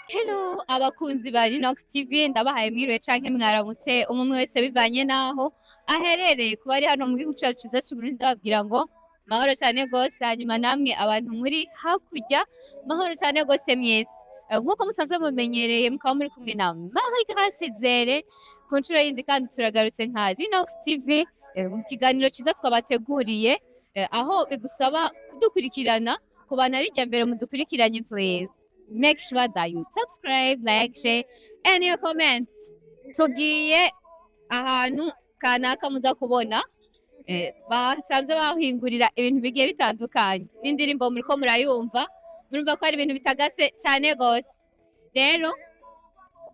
Hello abakunzi ba Linox TV ndabahaye mwiriwe canke mwaramutse umwe wese bivanye naho aherereye kuba ari hano mu gihugu cacu ciza c'Uburundi ndababwira ngo mahoro cane gose hanyuma namwe abantu muri hakurya mahoro cane gose mwese nk'uko musanzwe mumenyereye mukaba muri kumwe na Marie Grace Zere ku nshuro yindi kandi turagarutse nka Linox TV mu kiganiro ciza twabateguriye aho bigusaba kudukurikirana ku bantu ari irya mbere mudukurikiranye please. Make sure that you subscribe, like, share, and your comments. Tugiye ahantu kanaka muza kubona basanzwe bahingurira ibintu bigiye bitandukanye n'indirimbo muriko murayumva murumva ko ari ibintu bitagase cyane gose rero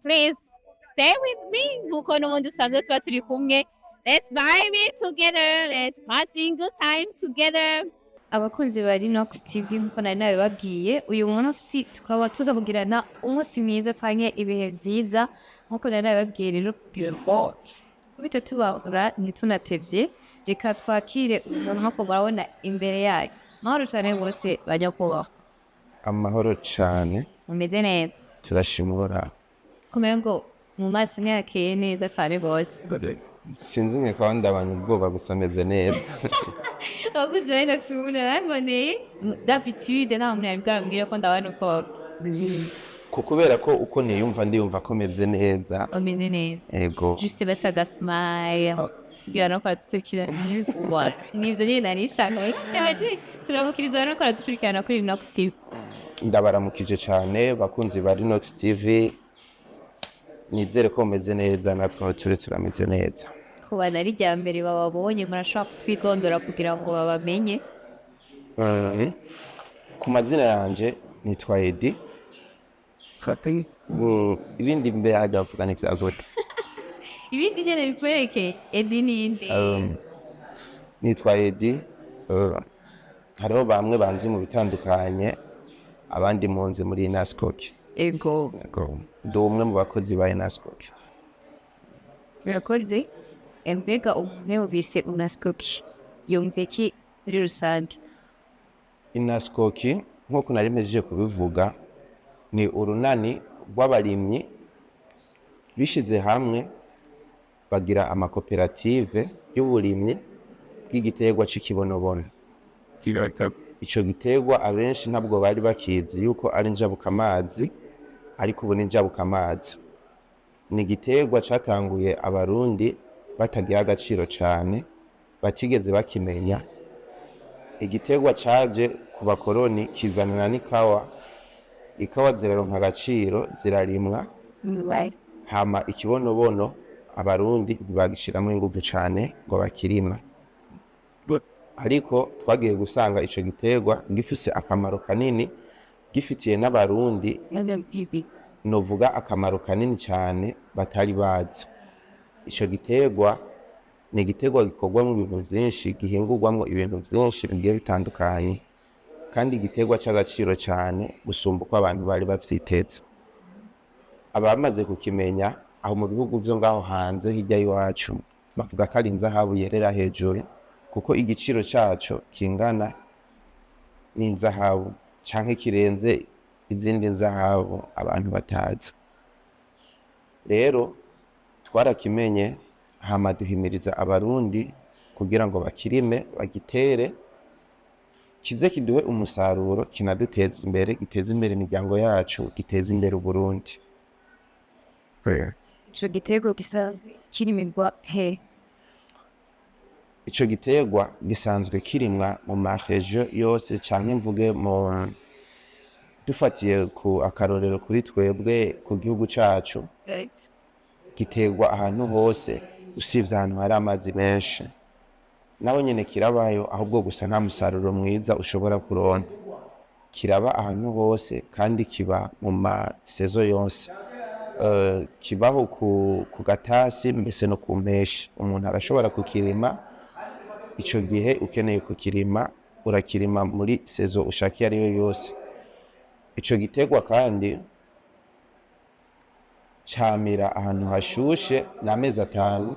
please stay with me nkuko n'ubundi usanzwe tuba turi kumwe. Let's vibe it together, let's passing good time together. Abakunzi ba Linox TV nkuko nari nabibabwiye uyu munsi tukaba tuza kugirana umunsi mwiza canke ibihe vyiza nkuko nari nabibabwiye rero bite tubahura ntitunatevye reka twakire umuntu nkuko murabona imbere yayo. Mahoro cane bose banyakubahwa. Amahoro cane. Mumeze neza? Turashimura. Kumengo mu maso ntiyakeye neza cane bose. Sinzi nkeka ndabanye ubwoba gusa meze neza. Abakunzi ba Linox ubu naraboneye d'habitude nta muntu yabibwira ko ndabana uko kubera ko uko niyumva ndiyumva ko meze neza. umeze neza. Ego. Juste basa gasmile. Kugira ngo twatwikirane n'ivyo nyine nari Ishaka. Turamukiriza no ko dukurikirana kuri Linox TV. Ndabaramukije cane bakunzi ba Linox TV. Nizere ko meze neza natwe aho turameze neza. Kubana ari irya mbere bababonye murashobora kutwigondora kugira ngo babamenye. Ku mazina yanje nitwa Edi. Ibindi mbere avuga n'ivyagote. Ibindi nyene bikwereke Edi ninde? Nitwa Edi. Hariho bamwe banzi mu bitandukanye abandi munzi muri Naskoki. Ego. Ndi umwe mu bakozi ba Naskoki. Birakoze mbega umuntu yumvise Naskoki yumva iki muri rusange? Naskoki nk'uko nari mejeje kubivuga ni urunani rw'abarimyi bishize hamwe bagira amakoperative y'uburimyi bw'igiterwa c'ikibonobono. Ico giterwa abenshi ntabwo bari bakizi yuko ari njabukamazi ariko ubu ni njabukamazi. Ni igiterwa catanguye abarundi batagira agaciro cane batigeze bakimenya. Igiterwa caje ku bakoroni kizanana n'ikawa. Ikawa ziraronka agaciro zirarimwa. Hama ikibonobono abarundi bagishiramwo inguvu cane ngo bakirima. Ariko twagiye gusanga ico giterwa gifise akamaro kanini gifitiye n'abarundi novuga akamaro kanini cyane batari bazi. Ico giterwa ni igiterwa gikorwamo ibintu vyinshi gihingurwamo ibintu vyinshi bigiye bitandukanye kandi igiterwa c'agaciro cyane gusumba uko abantu bari bavyiteze. Abamaze kukimenya aho mu bihugu vyo ngaho hanze hirya y'iwacu bavuga ko ari inzahabu yerera hejuru kuko igiciro caco kingana n'inzahabu canke kirenze izindi nzahabu abantu batazi. Rero twarakimenye hama duhimiriza abarundi kugira ngo bakirime bagitere kize kiduhe umusaruro kinaduteza imbere giteza imbere imiryango yacu giteza imbere Uburundi. Ico giterwa gisanzwe kirimirwa he? Ico giterwa gisanzwe kirimwa mu maregion yose canke mvuge mu dufatiye ku akarorero kuri twebwe ku gihugu cacu. Giterwa ahantu hose usivye ahantu hari amazi menshi. Naho nyene kirabayo ahubwo gusa nta musaruro mwiza ushobora kuronka. Kiraba ahantu hose kandi kiba mu masezo yose. Kibaho ku gatasi mbese no ku mpeshi. Umuntu arashobora kukirima. Ico gihe ukeneye kukirima urakirima muri sezo ushakiye ariyo yose. Ico giterwa kandi camira ahantu hashushe n'amezi 5.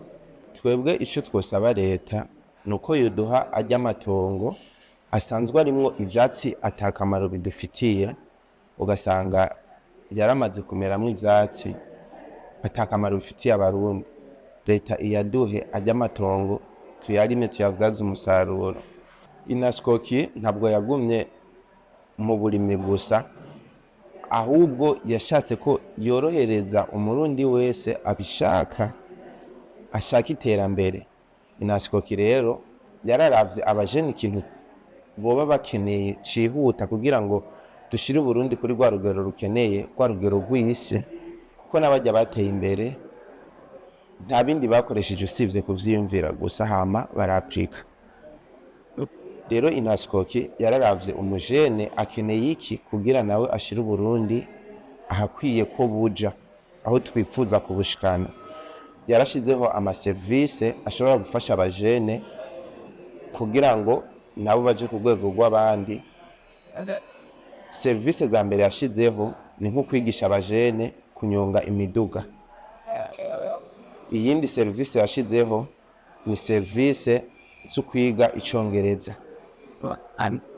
Twebwe ico twosaba leta nuko yoduha ajya amatongo asanzwe arimwo ivyatsi atakamaro bidufitiye, ugasanga yaramaze kumeramwo ivyatsi atakamaro bifitiye abarundi. Leta iyaduhe ajya amatongo tuyarime tuyavyaze umusaruro. Inaskoki ntabwo yagumye mu burimyi gusa, ahubwo yashatse ko yorohereza umurundi wese abishaka ashaka iterambere. Inaskoki rero yararavye abajene ikintu boba bakeneye cihuta kugira ngo dushire Uburundi kuri rwa rugero rukeneye, rwa rugero rw'isi, kuko n'abajya bateye imbere nta bindi bakoresheje usibye kuvyiyumvira gusa hama barapurika. Rero Inaskoki yararavye umujene akeneye iki kugira nawe ashire Uburundi ahakwiye ko buja, aho twifuza kubushikana. Yarashizeho amaserivise ashobora gufasha abajene kugira ngo nabo baje ku rwego rw'abandi. Serivise za mbere yashizeho ni nko kwigisha abajene kunyonga imiduga. Iyindi serivise yashizeho ni serivise zo kwiga icongereza.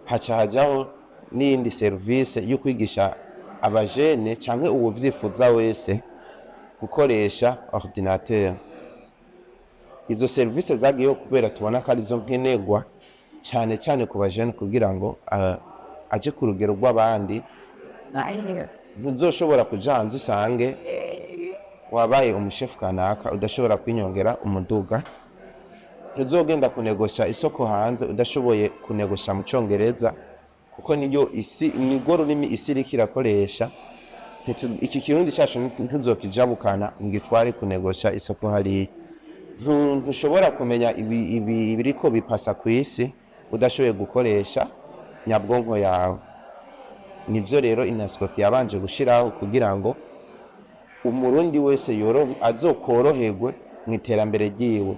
Haca hajaho n'iyindi serivise yo kwigisha abajene canke uwuvyifuza wese gukoresha ordinateur. Izo serivise zagiyeho kubera tubona ko arizo nkenerwa cyane cyane ku bajene kugira ngo aje ku rugero rw'abandi. Ntuzoshobora kuja hanze usange wabaye umushefu kanaka udashobora kwinyongera umuduga. Ntuzogenda kunegosha isoko hanze udashoboye kunegosha mu congereza, kuko niyo isi nirwo rurimi isi iriko irakoresha. Iki kirundi cacu ntuzokijabukana ngitware kunegosha isoko hariya. Ntushobora kumenya ibiriko bipasa ku isi udashoboye gukoresha nyabwonko yawe. Nivyo rero Inaskoki yabanje gushiraho kugira ngo umurundi wese azokoroherwe mu iterambere ryiwe.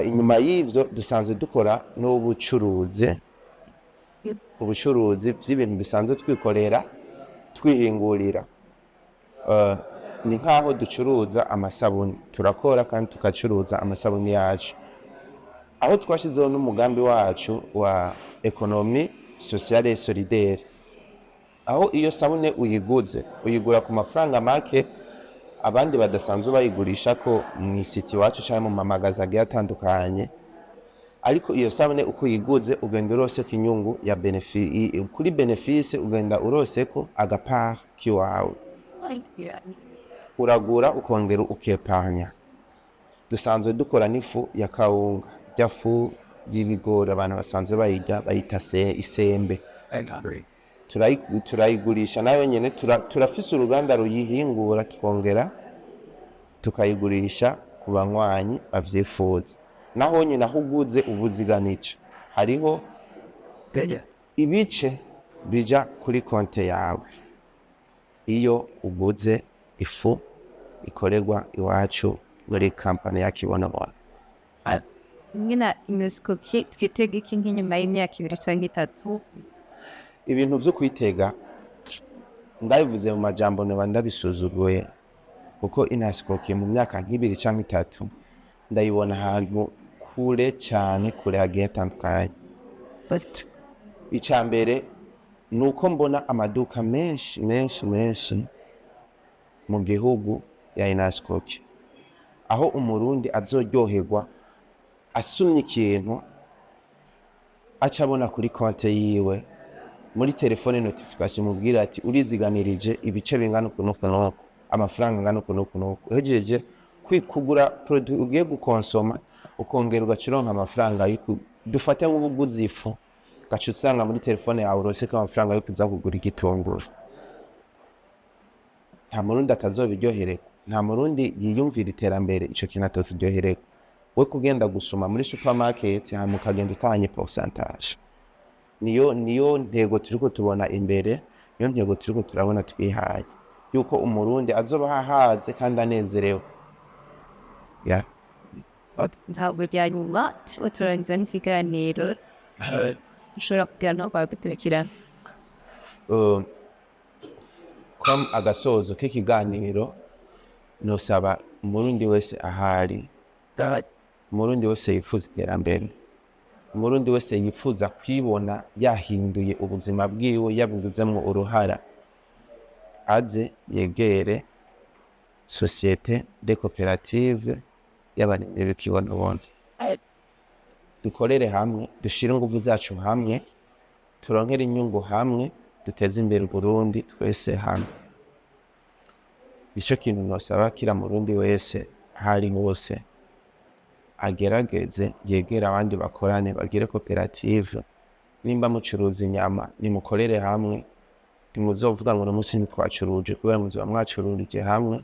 Inyuma y'ivyo dusanzwe dukora n'ubucuruzi vy'ibintu dusanzwe twikorera twihingurira. Ni nkaho ducuruza amasabuni, turakora kandi tugacuruza amasabuni yacu. Aho twashizeho n'umugambi wacu wa ekonomi sociale et solidaire, aho iyo sabune uyigura ku mafaranga make abandi badasanzwe bayigurisha ko mu siti wacu cyangwa mu mamagaza agiye atandukanye. Ariko iyo sabune uko uyiguze ugenda urose ko inyungu ya kuri benefice, ugenda urose ko agapart kiwawe. Uragura ukongera ukepanya. Dusanzwe dukora n'ifu ya kawunga, ya fu y'ibigori abantu basanzwe bayirya bayita isembe. Turayigurisha nayo nyene, turafise uruganda ruyihingura tukongera tukayigurisha ku banywanyi bavyifuza. Naho nyene aho uguze ubuziganice hariho ibice bija kuri konte yawe iyo uguze ifu ikorerwa iwacu muri kampani ya Kibonobono. Ngina Inaskoki twitega iki nk'inyuma y'imyaka 2 canke 3? Ibintu vyo kwitega ndabivuze mu majambo naba ndabisuzuguye, kuko Inaskoki mu myaka 2 canke 3 ndayibona ahantu kure cyane, kure hagiye hatandukanye. Icambere nuko mbona amaduka menshi mu gihugu ya Inaskoki, aho umurundi azoryoherwa asumye ikintu acabona kuri konte yiwe, muri telefone notification mubwira ati uriziganirije ibice bingana ukuntu, amafaranga angana ukuntu. Uhejeje kwikugura produit ugiye gukonsoma ukongera ugacironka amafaranga dufate nk'ubuguzi ifu, gaca usanga muri telefone yawe urose ko amafaranga yo kuza kugura igitunguru. Nta murundi atazobiryohereka, nta murundi yiyumvira iterambere ico kintu ataziryohereka. We kugenda gusoma muri supermarket hama ukagenda utanye pourcentage. Niyo ntego turiko tubona imbere, niyo ntego turiko turabona twihaye, yuko umurundi azoba hahaze kandi anezerewe. Ntabwo ryanyuma turangiza n'ikiganiro ushobora kugira no kwagukurikirana. Kom agasozo k'ikiganiro nosaba umurundi wese ahari, umurundi wese yifuza iterambere, umurundi wese yifuza kwibona yahinduye ubuzima bwiwe yabigizemwo uruhara aze yegere societe de cooperative y'abarimyi b'ikibonobono dukorere hamwe dushire inguvu zacu hamwe turonkere inyungu hamwe duteze imbere Burundi twese hamwe ico kintu nosaba kira murundi wese hari hose agerageze yegera abandi bakorane bagire koperative nimba mucuruza inyama nimukorere hamwe ntimuzovuga ngo umunsi ntitwacuruje kubera muzoba mwacururije hamwe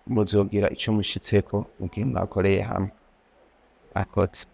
muzogira ico mushitseko mu gihe mwakoreye hamwe akotse